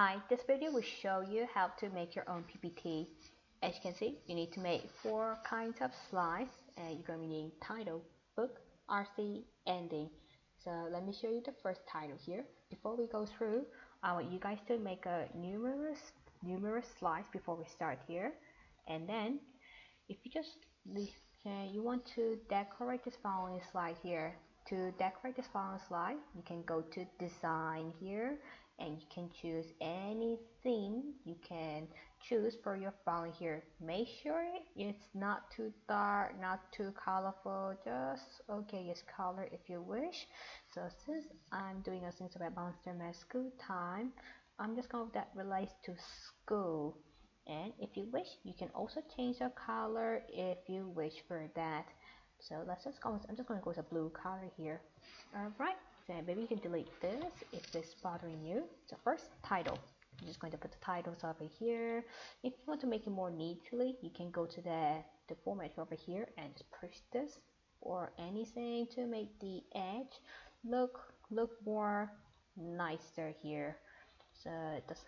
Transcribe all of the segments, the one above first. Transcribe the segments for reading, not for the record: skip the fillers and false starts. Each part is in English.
Hi, this video will show you how to make your own PPT. As you can see, you need to make 4 kinds of slides, and you're going to need title, book, RC, ending. So let me show you the first title here. Before we go through, I want you guys to make a numerous slides before we start here. And then, if you just you want to decorate this following slide here. To decorate this following slide, you can go to design here and you can choose any theme you can choose for your following here. Make sure it's not too dark, not too colorful, just okay, yes, color if you wish. So since I'm doing a thing about Monster Math school time, I'm just going that relates to school. And if you wish, you can also change the color if you wish for that. So let's just go, I'm just going to go with a blue color here. Alright, so maybe you can delete this if it's bothering you. So first, title. I'm just going to put the titles over here. If you want to make it more neatly, you can go to the format over here and just push this or anything to make the edge look more nicer here. So it does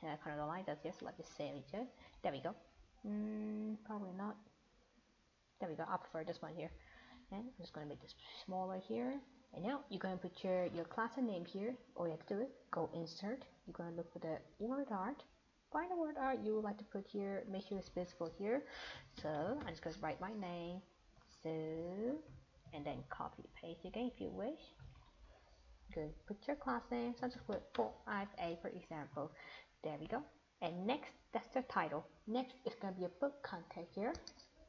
kind of don't like that. Yes, let me save it. There we go. Probably not. There we go. I prefer this one here. And I'm just going to make this smaller here. And now you're going to put your class name here. All you have to do is go insert. You're going to look for the word art. Find the word art you would like to put here. Make sure it's visible here. So I'm just going to write my name. So, and then copy paste again if you wish. Good. Put your class name. So I'm just put 4A for example. There we go. And next, that's the title. Next is going to be a book content here.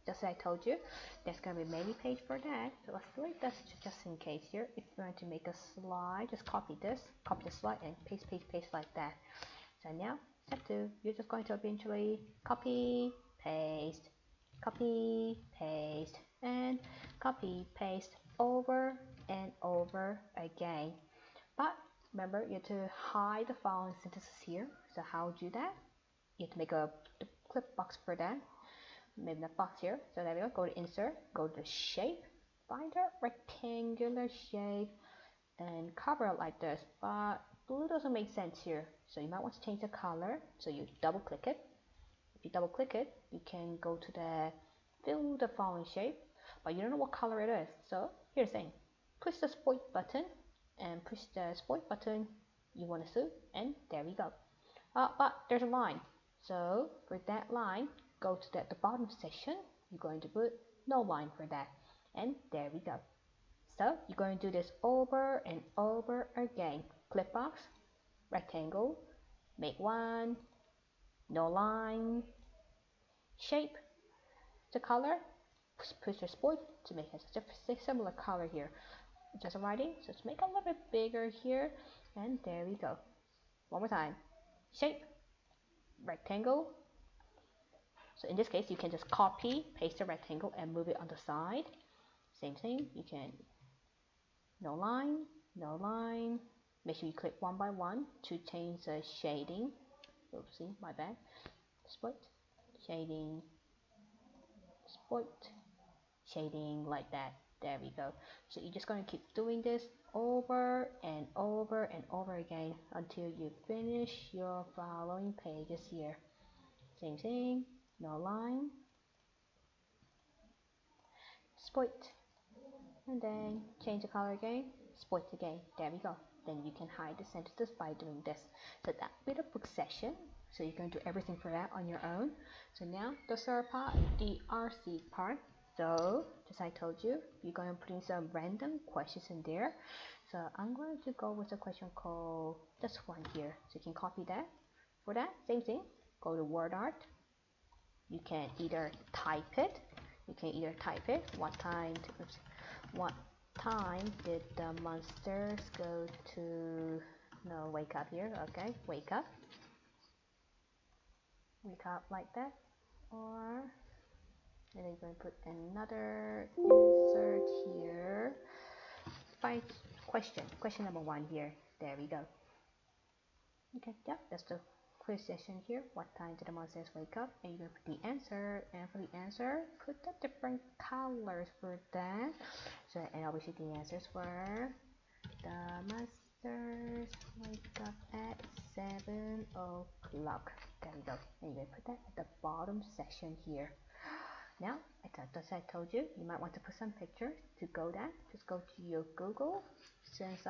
Just as I told you, there's going to be many pages for that. So let's delete this just in case here. If you want to make a slide, just copy this, copy the slide, and paste like that. So now, step 2, you're just going to eventually copy, paste, and copy, paste over and over again. But remember, you have to hide the following sentences here. So how would you do that? You have to make the clip box for that. Maybe the box here. So there we go. Go to insert, go to shape, find a rectangular shape, and cover it like this. But blue doesn't make sense here, so you might want to change the color. So you double click it. If you double click it, you can go to the fill the following shape, but you don't know what color it is. So here's the thing: push the sport button and push the sport button you want to suit, and there we go. But there's a line. So for that line, go to the bottom section. You're going to put no line for that, and there we go. So you're going to do this over and over again. Clip box, rectangle, make one, no line, shape, the color, push the sport to make a similar color here. Just writing, so let's make a little bit bigger here, and there we go. One more time, shape, rectangle. So in this case, you can just copy, paste the rectangle, and move it on the side. Same thing, you can no line, no line. Make sure you click one by one to change the shading. Oopsie, my bad. Split, shading, split, shading like that. There we go. So you're just going to keep doing this over and over and over again until you finish your following pages here. Same thing, no line, split, and then change the color again, split again. There we go. Then you can hide the sentences by doing this. So that will be the book session. So you can do everything for that on your own. So now the third part, the RC part. So as I told you, you're going to put in some random questions in there. So I'm going to go with a question called this one here. So you can copy that. For that, same thing. Go to word art. You can either type it. What time did the monsters go to, no, wake up here, okay, wake up like that, or, and then you're going to put another insert here, by question number 1 here, there we go. Okay, yeah, that's the quiz session here. What time did the monsters wake up? And you're going to put the answer, and for the answer, put the different colors for that. So, and obviously the answers were the monsters wake up at 7 o'clock. There we go. And you're gonna put that at the bottom section here. Now, as I told you, you might want to put some pictures. To go that, just go to your Google. Since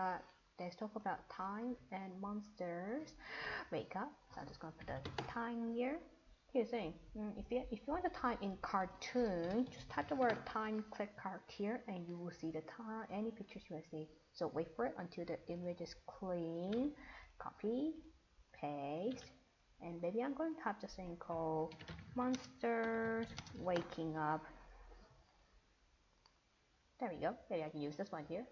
let's talk about time and monsters wake up. So I'm just gonna put the time here. Here's the thing, if you want the time in cartoon, just type the word time, click cart here, and you will see the time, any pictures you want to see. So wait for it until the image is clean. Copy, paste, and maybe I'm going to type the thing called monsters waking up. There we go. Maybe I can use this one here.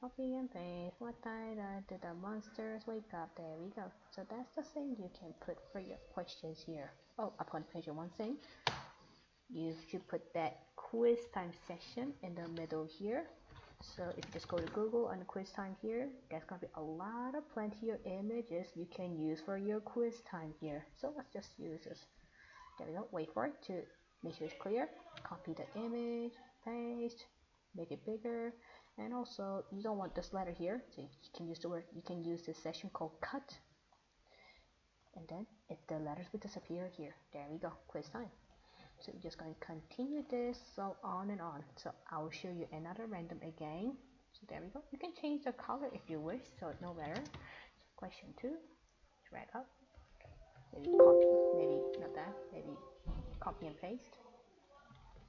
Copy and paste. What time did the monsters wake up? There we go. So that's the thing you can put for your questions here. Oh, I'm going to mention one thing. You should put that quiz time session in the middle here. So if you just go to Google on the quiz time here, there's going to be a lot of plenty of images you can use for your quiz time here. So let's just use this. There we go. Wait for it to make sure it's clear. Copy the image, paste, make it bigger. And also, you don't want this letter here, so you can use the word. You can use this section called cut, and then if the letters will disappear here, there we go. Quiz time. So you're just going to continue this, so on and on. So I will show you another random again. So there we go. You can change the color if you wish, so no matter. So question 2, drag up. Maybe copy. Maybe not that. Maybe copy and paste.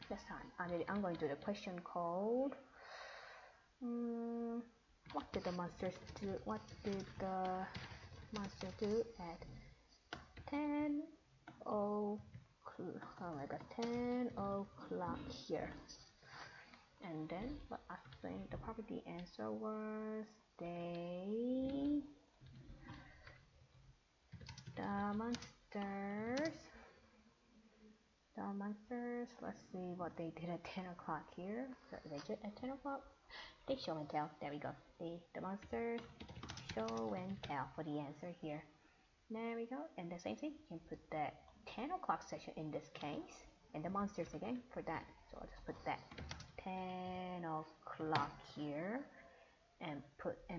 This time, I'm going to do the question called. What did the monsters do? What did the monster do at 10 o'clock? Oh my god, 10 o'clock here. And then, what I think the property answer was the monsters. Let's see what they did at 10 o'clock here. So they did at 10 o'clock. They show and tell. There we go. The monsters show and tell for the answer here. There we go. And the same thing, you can put that 10 o'clock session in this case, and the monsters again for that. So I'll just put that 10 o'clock here, and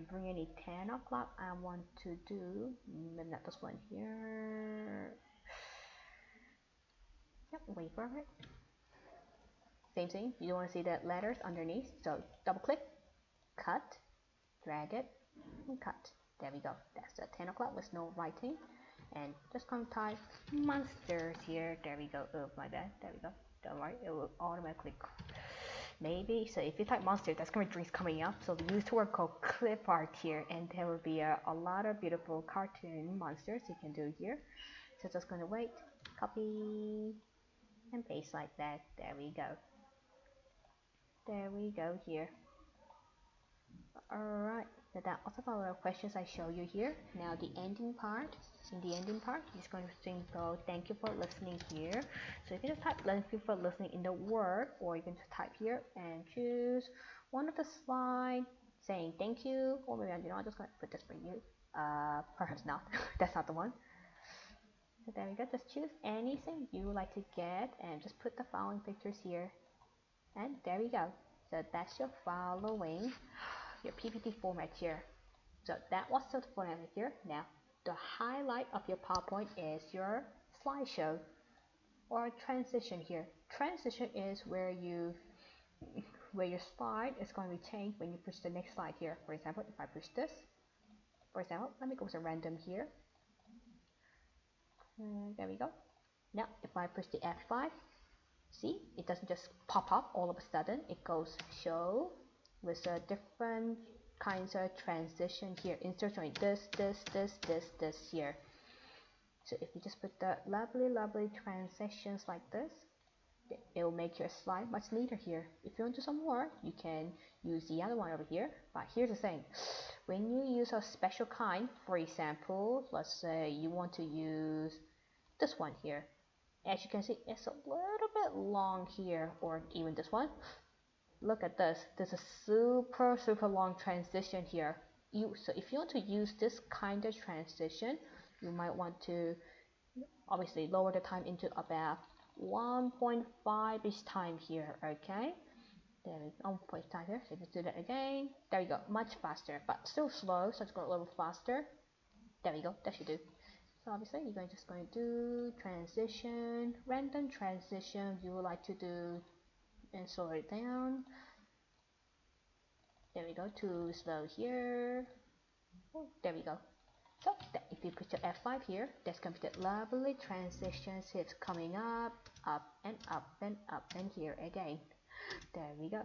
bring any 10 o'clock I want to do. Maybe not this one here. Yep, wait for it. Same thing, you don't want to see the letters underneath, so double click, cut, drag it, and cut. There we go. That's the 10 o'clock with no writing. And just going to type monsters here. There we go. Oh my bad. There we go. Don't worry, it will automatically. Maybe so. If you type monster, that's going to be drinks coming up. So we use the word called clip art here, and there will be a lot of beautiful cartoon monsters you can do here. So just going to wait, copy, and paste like that. There we go. There we go here. Alright, so that also all the questions I show you here. Now the ending part. In the ending part, you're just going to simple thank you for listening here. So you can just type thank you for listening in the word, or you can just type here and choose one of the slides saying thank you, or maybe I'm just going to put this for you. Perhaps not. That's not the one. So there we go. Just choose anything you would like to get and just put the following pictures here. And there we go. So that's your following your PPT format here. So that was the format here. Now the highlight of your PowerPoint is your slideshow or transition here. Transition is where your slide is going to be changed when you push the next slide here. For example, if I push this, for example, let me go with a random here. There we go. Now if I push the F5, see, it doesn't just pop up all of a sudden. It goes show with a different kinds of transition here. Insert showing this here. So if you just put the lovely transitions like this, it will make your slide much neater here. If you want to do some more, you can use the other one over here. But here's the thing, when you use a special kind, for example, let's say you want to use this one here. As you can see, it's a little bit long here, or even this one. Look at this. There's a super long transition here. So if you want to use this kind of transition, you might want to obviously lower the time into about 1.5 each time here, okay? There we go. 1 point time here. So let's do that again. There you go. Much faster, but still slow. So let's go a little faster. There we go. That should do. So obviously you're just going to do transition, random transition you would like to do, and slow it down. There we go. Too slow here. Oh, there we go. So if you put your F5 here, there's going to be the lovely transition shifts coming up, up and up and up, and here again. There we go.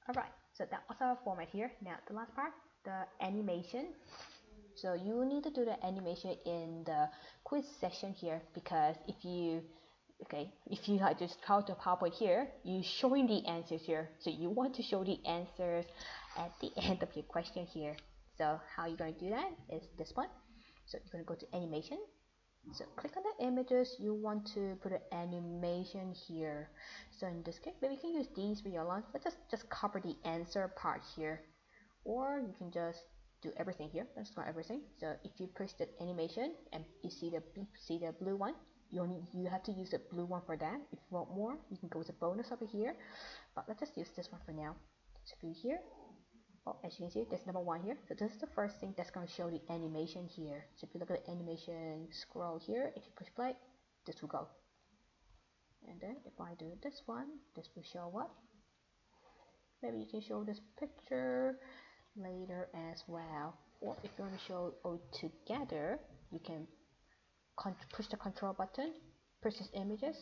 Alright, so that was our format here. Now the last part, the animation. So you need to do the animation in the quiz section here, because if you like just how to PowerPoint here, you showing the answers here. So you want to show the answers at the end of your question here. So how you're going to do that is this one. So you're going to go to animation. So click on the images you want to put an animation here. So in this case, maybe you can use these for your lines. Let's just cover the answer part here, or you can just do everything here. Let's not everything. So if you push the animation and you see the blue one, you have to use the blue one for that. If you want more, you can go to bonus over here. But let's just use this one for now. So if you here, oh, as you can see, there's number 1 here. So this is the first thing that's going to show the animation here. So if you look at the animation scroll here, if you push play, this will go. And then if I do this one, this will show up. Maybe you can show this picture later as well. Or if you want to show all together, you can push the control button, push these images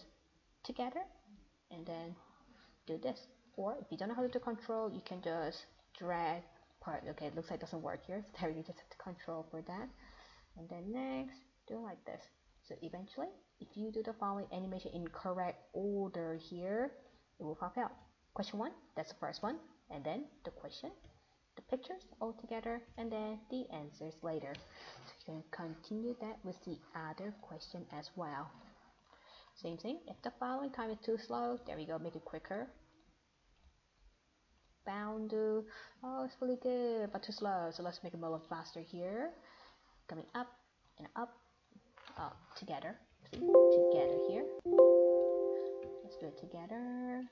together, and then do this. Or if you don't know how to do control, you can just drag part. Okay, it looks like it doesn't work here, so there you just have to control for that. And then next, do like this. So eventually, if you do the following animation in correct order here, it will pop out. Question 1, that's the first one, and then the question, the pictures all together, and then the answers later. So you can continue that with the other question as well. Same thing, if the following time is too slow, there we go, make it quicker. Bound to, oh, it's really good, but too slow, so let's make it a little faster here. Coming up and up, together. See, together here. Let's do it together.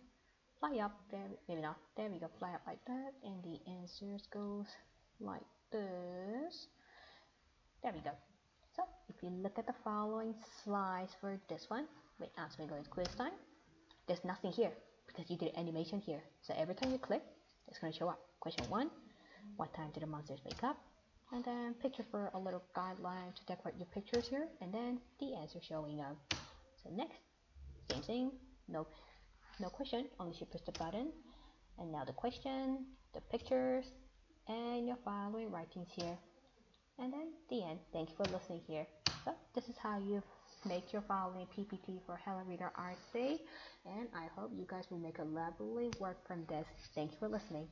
Fly up there, maybe not. There we go, fly up like that, and the answers goes like this. There we go. So if you look at the following slides for this one, wait, as we go to quiz time, there's nothing here because you did animation here. So every time you click, it's going to show up. Question 1, what time do the monsters wake up? And then picture for a little guideline to decorate your pictures here, and then the answer showing up. So next, same thing, no question, only you push the button, and now the question, the pictures, and your following writings here, and then the end. Thank you for listening here. So this is how you make your following PPT for Hello Reader RC, and I hope you guys will make a lovely work from this. Thank you for listening.